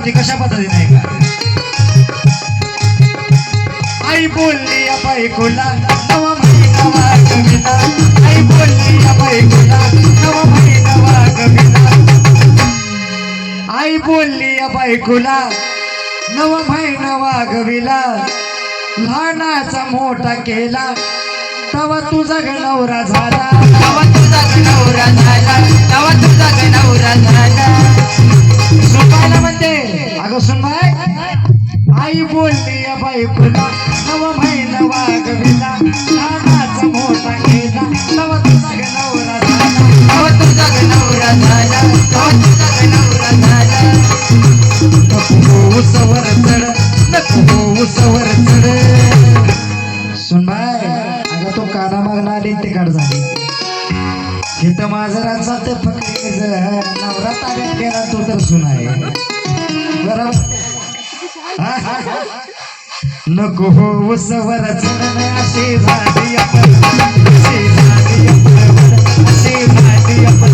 होती कशा पद्धतीने आहे का? आई बोलली या बायकोला नवा महिना वागविला, आई बोलली या बायकोला नवा महिना वागविला, आई बोलली या बायकोला नवा महिना वागविला, लहानाचा मोठा केला तवा तुझा नवरा झाला, तवा तुझा नवरा झाला, तवा तुझा नवरा झाला. सुनबाईला म्हणते अगं सुनबाई, आई बोलली या बायकोला नवा महिना वागविला, लहानाचा मोठा केला तवा तुझा नवरा झाला, तवा तुझा नवरा झाला, तवा तुझा नवरा झाला. नको सवर चढ, नको सवर चढ. सुनबाई अगं तो काना मागणा आली ते काढ झाली, इथं माजरांचा ते फक्त नवरा ताब्यात गेला तो तर सुन आहे बरोबर. नको हो सवर चढ अशी झाली आपण, अशी झाली आपण, अशी झाली आपण.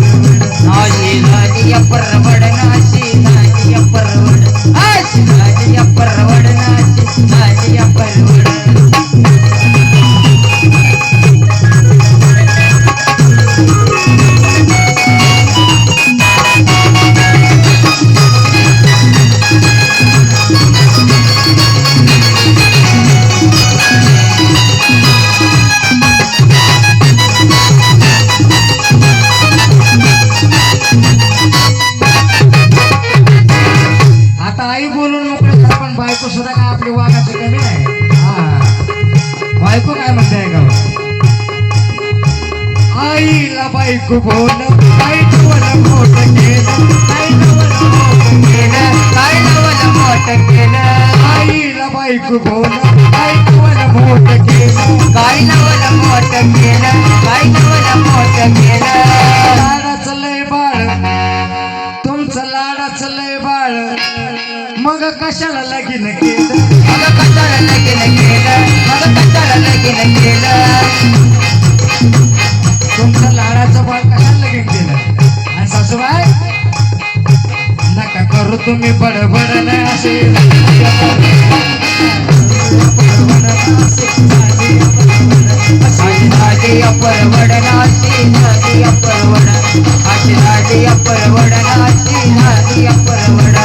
नाशी झाली परवड, नाशी झाली परवड, नाशी झाली परवड, नाशी झाली परवड. आई बोलून मोकळे पण बायको सुद्धा काय आपली वागाची कमी आहे. बायको काय म्हणते का? आईला बायको बोल, काय नवल मोठ केलं, काय नवल मोठ केलं, काय नवल मोठ केलं. आईला बायको बोल, काय नवल मोठ केलं, काय नवल मोठ केलं, काय नवल मोठ केलं. लाडाचं लय बाळ, तुमचं लाडाचं लय बाळ, मग कशाला लगीन केलं, मग कशाला लगीन केलं, मग कशाला लगीन केलं. तुमचं लाडाचं बाळ कशाला लगीन केलं. आणि सासूबाई नका करू तुम्ही बडबड नाही असे, अशी झाली परवड, नाशी झाली परवड, अशी झाली परवड, नाशी झाली परवड.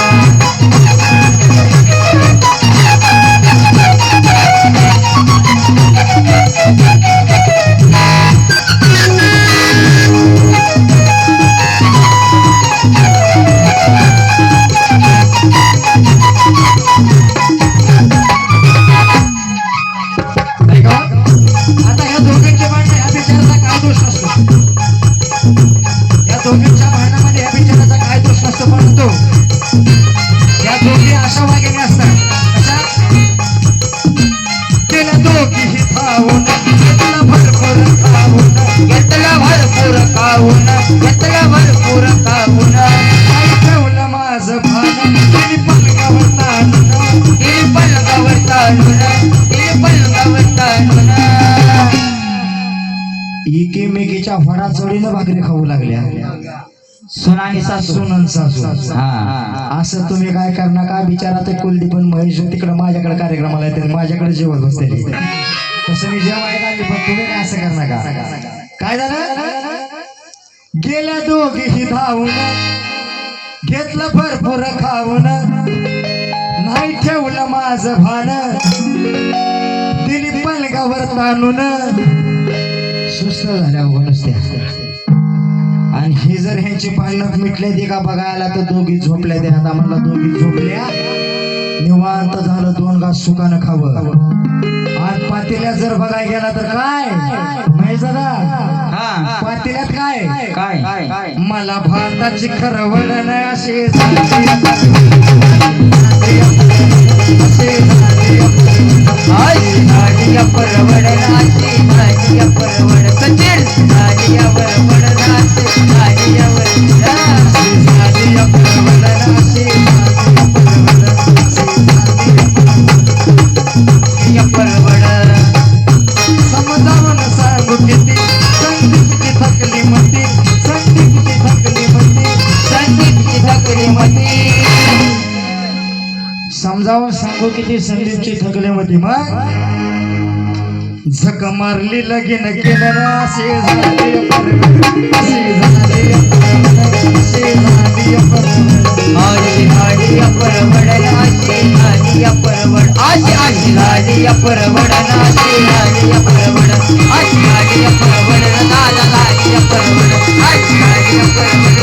आता ह्या दोघांच्या भांडणात ह्या बिचाराचा काय दोष नसतो, या दोघांच्या भांडणामध्ये ह्या बिचाराचा काय दोष नसतो, परंतु या दोघी अशा वागेने असतात कशा, केल्या दोघीही धावून घेतला भरपूर खाऊन, घेतलं भरपूर खाऊन, घेतलं भरपूर खाऊन. आई ठेवलं माझं भान तिने पलकावर ताणून, तिने पलकावर ताणून, तिने पलकावर ताणून. एकीमेकीच्या फडा चढीनं भाकरी खाऊ लागल्या सुनानी सासू, सुनन सासू. हा. असं तुम्ही काय करणार का? बिचारा ते कुलदीप पण महेश तिकडे माझ्याकडे कार्यक्रमाला येते, माझ्याकडे जेवत बसते, तसं मी जेवायला आली, पण तुम्ही काय असं करणार का? काय झालं? गेल्या दोघीही धावून घेतलं भरपूर खाऊन, नाही ठेवलं माझं भान दिली पलगावर ताणून. सुस्त झाल्या नुसत्या. आणि हे जर ह्यांची भांडणं मिटले ते का बघायला तर दोघी झोपल्या, त्या आता म्हणला दोघी झोपल्या निवांत झालं, दोन घास सुकानं खावं. आज पातेल्यात जर बघायला गेला तर काय माहिती दादा, पातेल्यात काय काय मला भाताची खरवड नाही असे झाली परवड, नाशी झाली परवड. सचिन झाली परवड, नाशी झाली परवड. समजावून सांगू किती संदीपची थकली मती, संदीपची थकली मती, संदीपची थकली मती. समजावून सांगू किती संदीपची थकले होती मग झक मारली लगीन केलं ना असे झाले परवड असे झाले परवड असे झाले परवड आशी झाली अपरवड नाची झाली अपरवड आशी झाली अपरवड नाची झाली अपरवड आशी झाली अपरवड नाला झाली अपरवड आशी झाली अपरवड